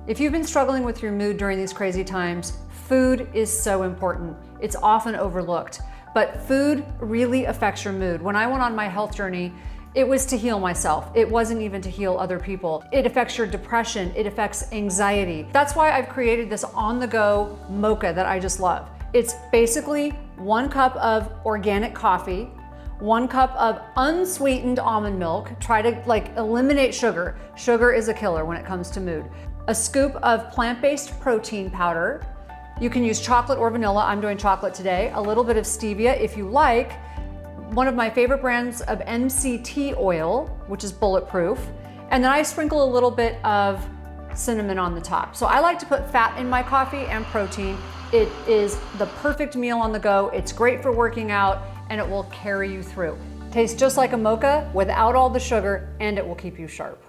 If you've been struggling with your mood during these crazy times, food is so important. It's often overlooked, but food really affects your mood. When I went on my health journey, it was to heal myself. It wasn't even to heal other people. It affects your depression. It affects anxiety. That's why I've created this on-the-go mocha that I just love. It's basically 1 cup of organic coffee, 1 cup of unsweetened almond milk. Try to eliminate sugar. Sugar is a killer when it comes to mood. A scoop of plant-based protein powder. You can use chocolate or vanilla. I'm doing chocolate today. A little bit of stevia if you like. One of my favorite brands of MCT oil, which is bulletproof. And then I sprinkle a little bit of cinnamon on the top. So I like to put fat in my coffee and protein. It is the perfect meal on the go. It's great for working out and it will carry you through. Tastes just like a mocha without all the sugar, and it will keep you sharp.